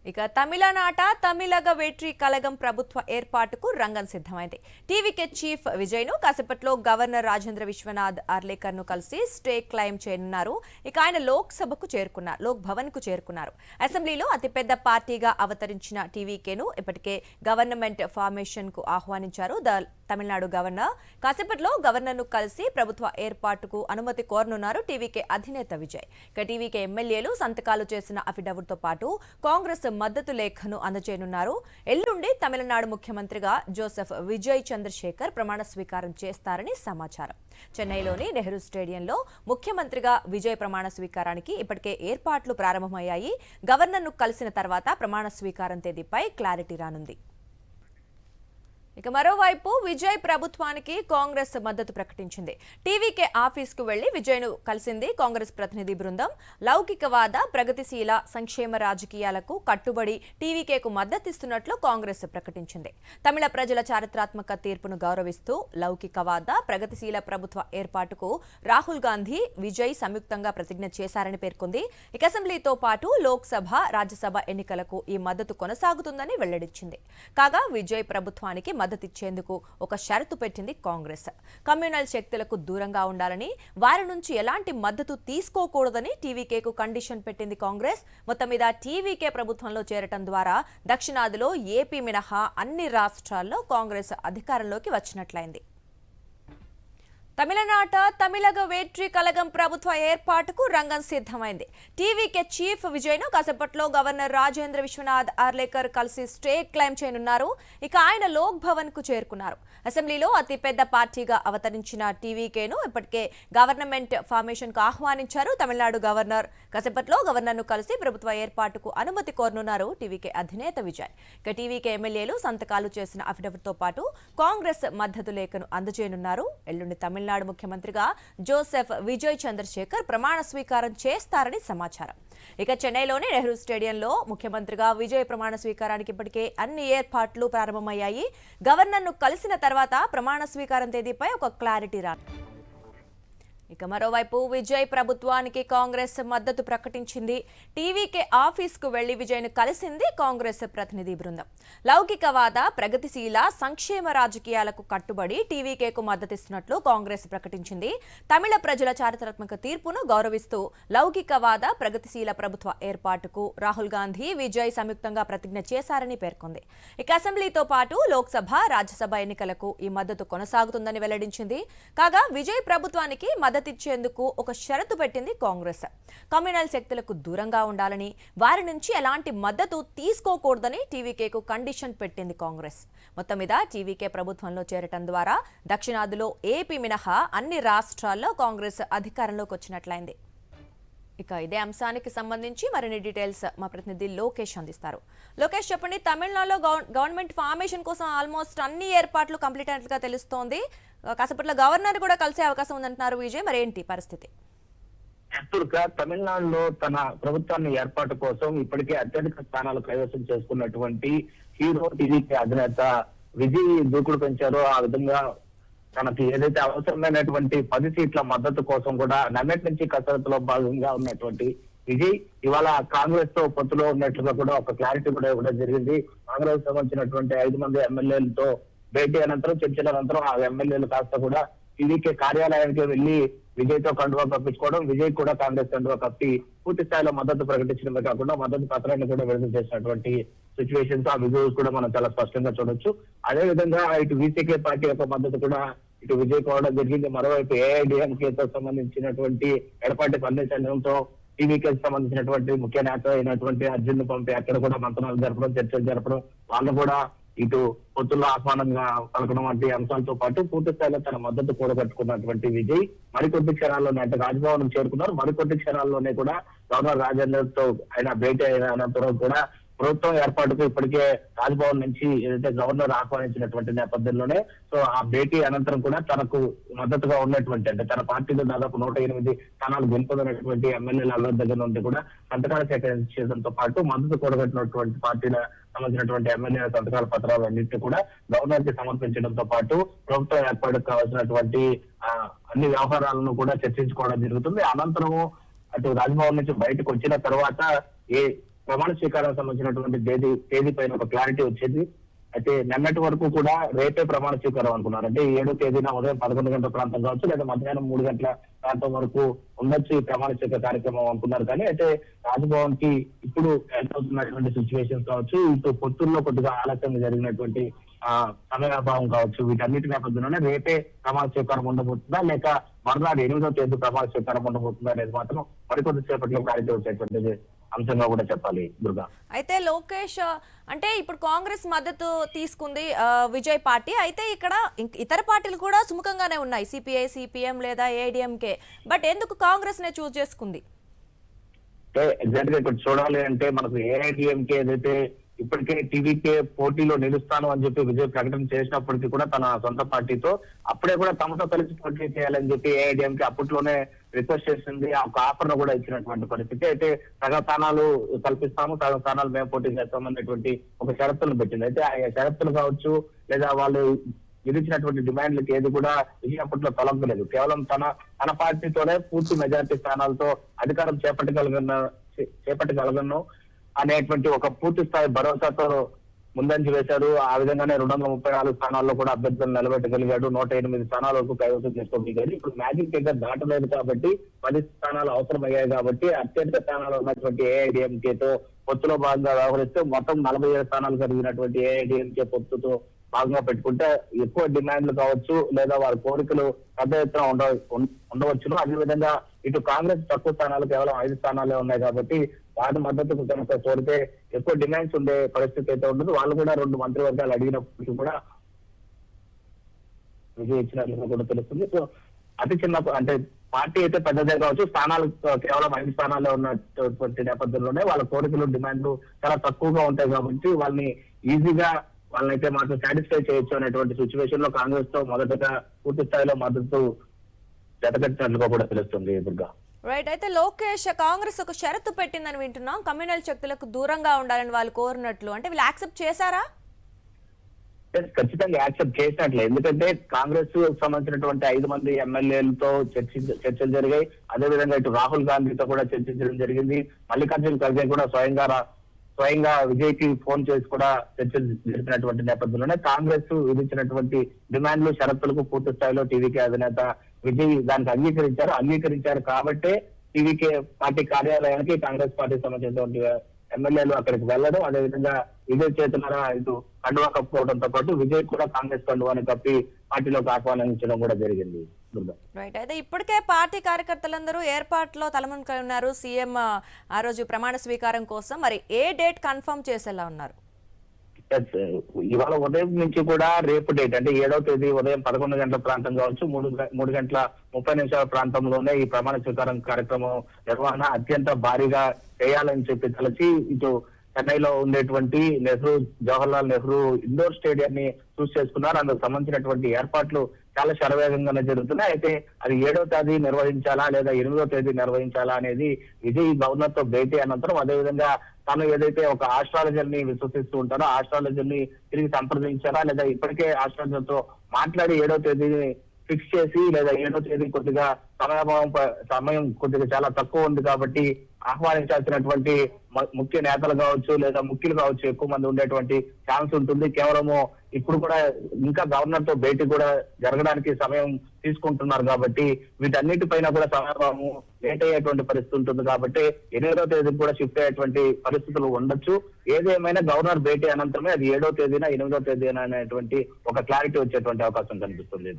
ఇక తమిళనాట తమిళగ వేట్రి కలగం ప్రభుత్వ ఏర్పాటుకు రంగం సిద్ధమైంది. టీవీకే చీఫ్ విజయ్ను కాసేపట్లో గవర్నర్ రాజేంద్ర విశ్వనాథ్ ఆర్లేకర్ను కలిసి స్టే క్లెయిమ్ చేయనున్నారు. ఇక ఆయన లోక్ భవన్ కు చేరుకున్నారు. అసెంబ్లీలో అతిపెద్ద పార్టీగా అవతరించిన టీవీకేను ఇప్పటికే గవర్నమెంట్ ఫార్మేషన్ కు ఆహ్వానించారు. తమిళనాడు గవర్నర్ కాసేపట్లో గవర్నర్ను కలిసి ప్రభుత్వ ఏర్పాటుకు అనుమతి కోరనున్నారు టీవీకే అధినేత విజయ్. ఇక టీవీకే ఎమ్మెల్యేలు సంతకాలు చేసిన అఫిడవిట్తో పాటు కాంగ్రెస్ మద్దతు లేఖను అందజేయనున్నారు. ఎల్లుండి తమిళనాడు ముఖ్యమంత్రిగా జోసెఫ్ విజయ్ చంద్రశేఖర్ ప్రమాణ స్వీకారం చేస్తారని సమాచారం. చెన్నైలోని నెహ్రూ స్టేడియంలో ముఖ్యమంత్రిగా విజయ్ ప్రమాణ స్వీకారానికి ఇప్పటికే ఏర్పాట్లు ప్రారంభమయ్యాయి. గవర్నర్ను కలిసిన తర్వాత ప్రమాణ స్వీకారం తేదీపై క్లారిటీ రానుంది. ఇక మరోవైపు విజయ్ ప్రభుత్వానికి కాంగ్రెస్ మద్దతు ప్రకటించింది. టీవీకే ఆఫీస్కు వెళ్లి విజయ్ను కలిసింది కాంగ్రెస్ ప్రతినిధి బృందం. లౌకికవాద ప్రగతిశీల సంక్షేమ రాజకీయాలకు కట్టుబడి టీవీకేకు మద్దతిస్తున్నట్లు కాంగ్రెస్ ప్రకటించింది. తమిళ ప్రజల చారిత్రాత్మక తీర్పును గౌరవిస్తూ లౌకికవాద ప్రగతిశీల ప్రభుత్వ ఏర్పాటుకు రాహుల్ గాంధీ, విజయ్ సంయుక్తంగా ప్రతిజ్ఞ చేశారని పేర్కొంది. ఇక అసెంబ్లీతో పాటు లోక్సభ, రాజ్యసభ ఎన్నికలకు ఈ మద్దతు కొనసాగుతుందని వెల్లడించింది. కాగా విజయ్ ప్రభుత్వానికి మద్దతిచ్చేందుకు ఒక షరతు పెట్టింది కాంగ్రెస్. కమ్యూనల్ శక్తులకు దూరంగా ఉండాలని, వారి నుంచి ఎలాంటి మద్దతు తీసుకోకూడదని టీవీకేకు కండిషన్ పెట్టింది కాంగ్రెస్. మొత్తం మీద టీవీకే ప్రభుత్వంలో చేరటం ద్వారా దక్షిణాదిలో ఏపీ మినహా అన్ని రాష్ట్రాల్లో కాంగ్రెస్ అధికారంలోకి వచ్చినట్లయింది. తమిళనాట తమిళగ వేట్రి కలగం ప్రభుత్వ ఏర్పాటుకు రంగం సిద్ధమైంది. టీవీకే చీఫ్ విజయ్ను కాసేపట్లో గవర్నర్ రాజేంద్ర విశ్వనాథ్ ఆర్లేకర్ కలిసి స్టే క్లెయిమ్ చేయనున్నారు. ఇక ఆయన లోక్ భవన్ కు చేరుకున్నారు. అసెంబ్లీలో అతిపెద్ద పార్టీగా అవతరించిన టీవీకేను ఇప్పటికే గవర్నమెంట్ ఫార్మేషన్ కు ఆహ్వానించారు తమిళనాడు గవర్నర్. కాసేపట్లో గవర్నర్ను కలిసి ప్రభుత్వ ఏర్పాటుకు అనుమతి కోరనున్నారు టీవీకే అధినేత విజయ్. ఇక టీవీకే ఎమ్మెల్యేలు సంతకాలు చేసిన అఫిడవిట్తో పాటు కాంగ్రెస్ మద్దతు లేఖను అందజేయనున్నారు. ఎల్లుండి తమిళనాడు ముఖ్యమంత్రిగా జోసెఫ్ విజయ్ చంద్రశేఖర్ ప్రమాణ స్వీకారం చేస్తారని సమాచారం. ఇక చెన్నైలోని నెహ్రూ స్టేడియంలో ముఖ్యమంత్రిగా విజయ్ ప్రమాణ స్వీకారానికి ఇప్పటికే అన్ని ఏర్పాట్లు ప్రారంభమయ్యాయి. గవర్నర్ను కలిసిన తర్వాత ప్రమాణ స్వీకారం తేదీపై ఒక క్లారిటీ రానుంది. ఇక మరోవైపు విజయ్ ప్రభుత్వానికి కాంగ్రెస్ మద్దతు ప్రకటించింది. టీవీకే ఆఫీస్కు వెళ్లి విజయ్ను కలిసింది కాంగ్రెస్ ప్రతినిధి బృందం. లౌకికవాద ప్రగతిశీల సంక్షేమ రాజకీయాలకు కట్టుబడి టీవీకేకు మద్దతిస్తున్నట్లు కాంగ్రెస్ ప్రకటించింది. తమిళ ప్రజల చారిత్రాత్మక తీర్పును గౌరవిస్తూ లౌకికవాద ప్రగతిశీల ప్రభుత్వ ఏర్పాటుకు రాహుల్ గాంధీ, విజయ్ సంయుక్తంగా ప్రతిజ్ఞ చేశారని పేర్కొంది. ఇక అసెంబ్లీతో పాటు లోక్సభ, రాజ్యసభ ఎన్నికలకు ఈ మద్దతు కొనసాగుతుందని వెల్లడించింది. కాగా విజయ్ ప్రభుత్వానికి మద్దతిచ్చేందుకు ఒక షరతు పెట్టింది కాంగ్రెస్. కమ్యూనల్ శక్తులకు దూరంగా ఉండాలని, వారి నుంచి ఎలాంటి మద్దతు తీసుకోకూడదని టీవీకేకు కండిషన్ పెట్టింది కాంగ్రెస్. మొత్తం మీద టీవీకే ప్రభుత్వంలో చేరటం ద్వారా దక్షిణాదిలో ఏపీ మినహా అన్ని రాష్ట్రాల్లో కాంగ్రెస్ అధికారంలోకి వచ్చినట్లయింది. ఇక ఇదే అంశానికి సంబంధించి మరిన్ని డీటెయిల్స్ మా ప్రతినిధి లోకేష్ అందిస్తారు. లోకేష్, చెప్పండి. తమిళనాడులో గవర్నమెంట్ ఫార్మేషన్ కోసం ఆల్మోస్ట్ అన్ని ఏర్పాట్లు కంప్లీట్ అయినట్లుగా తెలుస్తోంది. కాసేపట్లో గవర్నర్ కూడా కలిసే అవకాశం ఉందంటున్నారు విజయ్, మరేంటి పరిస్థితి? తమిళనాడులో తన ప్రభుత్వాన్ని ఏర్పాటు కోసం ఇప్పటికే అత్యధిక స్థానాలు కైవసం చేసుకున్నటువంటి హీరో టీవీకే అధినేత విజయ్ దూకుడు పెంచారో ఆ విధంగా తనకి ఏదైతే అవసరమైనటువంటి 10 సీట్ల మద్దతు కోసం కూడా నిన్నటి నుంచి కసరత్తులో భాగంగా ఉన్నటువంటి విజయ్ ఇవాళ కాంగ్రెస్ తో పొత్తులో ఉన్నట్లుగా కూడా ఒక క్లారిటీ కూడా ఇవ్వడం జరిగింది. కాంగ్రెస్ సంబంధించినటువంటి 5 మంది ఎమ్మెల్యేలతో భేటీ అనంతరం, చర్చల అనంతరం ఆ ఎమ్మెల్యేలు కాస్త కూడా టీవీకే కార్యాలయానికి వెళ్లి విజయ్ తో కండువా కప్పించుకోవడం, విజయ్ కూడా కాంగ్రెస్ కండువా కప్పి పూర్తి స్థాయిలో మద్దతు ప్రకటించడమే కాకుండా మద్దతు పత్రాన్ని కూడా విడుదల చేసినటువంటి సిచ్యువేషన్స్, ఆ విజువల్స్ కూడా మనం చాలా స్పష్టంగా చూడొచ్చు. అదే విధంగా ఇటు వీసీకే పార్టీ యొక్క మద్దతు కూడా ఇటు విజయ్ కోవడం జరిగింది. మరోవైపు ఏఐడిఎంకేతో సంబంధించినటువంటి ఎడపాటి పన్నీర్సెల్వంతో టీవీకేకి సంబంధించినటువంటి ముఖ్య నేత అయినటువంటి అర్జున్ పంపి అక్కడ కూడా మంత్రాలు జరపడం, చర్చలు జరపడం, వాళ్ళు కూడా ఇటు పొత్తుల్లో ఆహ్వానంగా పలకడం వంటి అంశాలతో పాటు పూర్తి స్థాయిలో తన మద్దతు కూడగట్టుకున్నటువంటి విజయ్ మరికొద్ది క్షణాల్లోనే అంటే రాజ్భవన్ చేరుకున్నారు. మరికొద్ది క్షణాల్లోనే కూడా గవర్నర్ రాజేందర్ తో ఆయన భేటీ అయిన అనంతరం కూడా ప్రభుత్వం ఏర్పాటుకు ఇప్పటికే రాజ్భవన్ నుంచి ఏదైతే గవర్నర్ ఆహ్వానించినటువంటి నేపథ్యంలోనే సో ఆ భేటీ అనంతరం కూడా తనకు మద్దతుగా ఉన్నటువంటి అంటే తన పార్టీలో దాదాపు 108 స్థానాలు గెలుపొందినటువంటి ఎమ్మెల్యేల అందరి దగ్గర నుండి కూడా సంతకాలు సేకరించడంతో పాటు మద్దతు కూడగట్టినటువంటి పార్టీల సంబంధించినటువంటి ఎమ్మెల్యేల సంతకాల పత్రాలు అన్నింటినీ కూడా గవర్నర్ కి సమర్పించడంతో పాటు ప్రభుత్వం ఏర్పాటుకు కావాల్సినటువంటి అన్ని వ్యవహారాలను కూడా చర్చించుకోవడం జరుగుతుంది. అనంతరము అటు రాజ్భవన్ నుంచి బయటకు వచ్చిన తర్వాత ప్రమాణ స్వీకారానికి సంబంధించినటువంటి తేదీ పైన ఒక క్లారిటీ వచ్చేది. అయితే నిన్నటి వరకు కూడా రేపే ప్రమాణ స్వీకారం అనుకున్నారు. అంటే 7వ తేదీన ఉదయం 11 గంటల ప్రాంతం కావచ్చు, లేదా మధ్యాహ్నం 3 గంటల ప్రాంతం వరకు ఉండొచ్చు ఈ ప్రమాణ స్వీకార కార్యక్రమం అనుకున్నారు. కానీ అయితే రాజ్భవన్ కి ఇప్పుడు అవుతున్నటువంటి సిచ్యువేషన్స్ కావచ్చు, ఇటు పొత్తుల్లో కొద్దిగా ఆలస్యంగా జరిగినటువంటి సమయాభావం కావచ్చు, వీటన్నిటి నేపథ్యంలోనే రేపే ప్రమాణ స్వీకారం ఉండబోతుందా, లేక మరునాడు 8వ తేదీ ప్రమాణ స్వీకారం ఉండబోతుందా అనేది మాత్రం మరికొద్ది సేపట్లో క్లారిటీ వచ్చేటువంటి అంశంగా కూడా చెప్పాలి దుర్గా. అయితే లోకేష్ అంటే ఇప్పుడు కాంగ్రెస్ మద్దతు తీసుకుంది విజయ్ పార్టీ. అయితే ఇక్కడ ఇతర పార్టీలు కూడా సుముఖంగానే ఉన్నాయి, సిపిఐ, సిపిఎం లేదా ఏడీఎంకే. బట్ ఎందుకు కాంగ్రెస్ నే చూస్ చేసుకుంది? అంటే ఎగ్జాక్ట్ గా ఇక్కడ చూడాలి అంటే మనకు ఏఐడిఎంకే ఏదైతే ఇప్పటికే టీవీకే పోటీలో నిలుస్తాను అని చెప్పి విజయ్ ప్రకటన చేసినప్పటికీ కూడా తన సొంత పార్టీతో అప్పుడే కూడా తమతో కలిసి పోటీ చేయాలని చెప్పి ఏఐడిఎంకే అప్పట్లోనే రిక్వెస్ట్ చేసింది. ఆ ఆఫర్ ను కూడా ఇచ్చినటువంటి పరిస్థితి. అయితే సగం స్థానాలు కల్పిస్తాము, సగం స్థానాలు మేము పోటీ చేస్తాం అన్నటువంటి ఒక షరతులను పెట్టింది. అయితే ఆ షరతులు కావచ్చు, లేదా వాళ్ళు విధించినటువంటి డిమాండ్లకి ఏది కూడా విజయపట్లో తొలగలేదు. కేవలం తన పార్టీతోనే పూర్తి మెజారిటీ స్థానాలతో అధికారం చేపట్టగలను అనేటువంటి ఒక పూర్తి స్థాయి భరోసాతో ముందంజ వేశారు. ఆ విధంగానే 234 స్థానాల్లో కూడా అభ్యర్థులను నిలబెట్టగలిగాడు. 108 స్థానాల వరకు కైవసం చేసుకోగలిగాడు. ఇప్పుడు మ్యాజిక్ ఫిగర్ దాటలేదు కాబట్టి 10 స్థానాలు అవసరమయ్యాయి కాబట్టి అత్యధిక స్థానాలు ఉన్నటువంటి ఏఐడిఎంకేతో పొత్తులో భాగంగా వ్యవహరిస్తే మొత్తం 47 స్థానాలు కలిగినటువంటి ఏఐడిఎంకే పొత్తుతో భాగంగా పెట్టుకుంటే ఎక్కువ డిమాండ్లు కావచ్చు, లేదా వారి కోరికలు పెద్ద ఎత్తున ఉండవచ్చును. అదేవిధంగా ఇటు కాంగ్రెస్ తక్కువ స్థానాలు కేవలం 5 స్థానాలే ఉన్నాయి కాబట్టి వారి మద్దతు కనుక కోరితే ఎక్కువ డిమాండ్స్ ఉండే పరిస్థితి అయితే ఉండదు. వాళ్ళు కూడా 2 మంత్రివర్గాలు అడిగినప్పటికీ కూడా విజయ్ ఇచ్చినట్లుగా కూడా తెలుస్తుంది. సో అతి చిన్న అంటే పార్టీ అయితే పెద్దదే కావచ్చు, స్థానాలు కేవలం 5 స్థానాలే ఉన్నటువంటి నేపథ్యంలోనే వాళ్ళ కోరికలు డిమాండ్లు చాలా తక్కువగా ఉంటాయి కాబట్టి వాళ్ళని ఈజీగా వాళ్ళనైతే మాత్రం సాటిస్ఫై చేయొచ్చు అనేటువంటి సిచ్యువేషన్ లో కాంగ్రెస్ తో మొదటగా పూర్తి స్థాయిలో మద్దతు జతకట్టినట్లుగా కూడా తెలుస్తుంది దుర్గా. రైట్. అయితే లోకేష్ కాంగ్రెస్ ఒక షరతు పెట్టిందని వింటున్నాం, కమ్యూనల్ శక్తులకు దూరంగా ఉండాలని వాళ్ళు కోరినట్లు. అంటే వీళ్ళు యాక్సెప్ట్ చేశారా? ఖచ్చితంగా యాక్సెప్ట్ చేసినట్లే. ఎందుకంటే కాంగ్రెస్ సంబంధించినటువంటి 5 మంది ఎమ్మెల్యేలతో చర్చలు జరిగాయి. అదేవిధంగా ఇటు రాహుల్ గాంధీతో కూడా చర్చించడం జరిగింది. మల్లికార్జున ఖర్గే కూడా స్వయంగా విజయ్ కి ఫోన్ చేసి కూడా చర్చలు జరిపినటువంటి నేపథ్యంలోనే కాంగ్రెస్ విధించినటువంటి డిమాండ్లు షరతులకు పూర్తి స్థాయిలో టీవీకే అధినేత విజయ్ దానికి అంగీకరించారు కాబట్టే టీవీకే పార్టీ కార్యాలయానికి కాంగ్రెస్ పార్టీకి సంబంధించినటువంటి ఎమ్మెల్యేలు అక్కడికి వెళ్ళడం, అదేవిధంగా విజయ్ చేతులారా ఇటు కండువా కప్పుకోవడంతో పాటు విజయ్ కూడా కాంగ్రెస్ కండువాని కప్పి పార్టీలోకి ఆహ్వానించడం కూడా జరిగింది. రైట్. అయితే ఇప్పటికే పార్టీ కార్యకర్తలందరూ ఏర్పాట్లో తలమునకై ఉన్నారు. సీఎం ఆ రోజు ప్రమాణ స్వీకారం కోసం మరి ఏ డేట్ కన్ఫర్మ్ చేసేలా ఉన్నారు? ఇవాళ ఉదయం నుంచి కూడా రేపు డేట్ అంటే 7వ తేదీ ఉదయం 11 గంటల ప్రాంతం కావచ్చు, 3 గంటల 30 నిమిషాల ప్రాంతంలోనే ఈ ప్రమాణ స్వీకారం కార్యక్రమం నిర్వహణ అత్యంత భారీగా చేయాలని చెప్పి తలచి ఇటు చెన్నైలో ఉండేటువంటి జవహర్లాల్ నెహ్రూ ఇండోర్ స్టేడియాన్ని చూస్ చేసుకున్నారు. అందుకు సంబంధించినటువంటి ఏర్పాట్లు చాలా శరవేగంగానే జరుగుతున్నాయి. అయితే అది 7వ తేదీ నిర్వహించాలా లేదా 8వ తేదీ నిర్వహించాలా అనేది విజయ్ గవర్నర్ తో భేటీ అనంతరం, అదేవిధంగా తాను ఏదైతే ఒక ఆస్ట్రాలజర్ ని విశ్వసిస్తూ ఉంటారో ఆస్ట్రాలజర్ ని తిరిగి సంప్రదించారా లేదా ఇప్పటికే ఆస్ట్రాలజర్ తో మాట్లాడి 7వ తేదీని ఫిక్స్ చేసి, లేదా 7వ తేదీ కొద్దిగా సమయం కొద్దిగా చాలా తక్కువ ఉంది కాబట్టి ఆహ్వానించాల్సినటువంటి ముఖ్య నేతలు కావచ్చు లేదా ముఖ్యులు కావచ్చు ఎక్కువ మంది ఉండేటువంటి ఛాన్స్ ఉంటుంది. కేవలము ఇప్పుడు కూడా ఇంకా గవర్నర్ తో భేటీ కూడా జరగడానికి సమయం తీసుకుంటున్నారు కాబట్టి వీటన్నిటిపైన కూడా సమయము లేట్ అయ్యేటువంటి పరిస్థితి ఉంటుంది. కాబట్టి 8వ తేదీకి కూడా షిఫ్ట్ అయ్యేటువంటి పరిస్థితులు ఉండొచ్చు. ఏదేమైనా గవర్నర్ భేటీ అనంతరమే అది 7వ తేదీన 8వ తేదీన అనేటువంటి ఒక క్లారిటీ వచ్చేటువంటి అవకాశం కనిపిస్తుంది.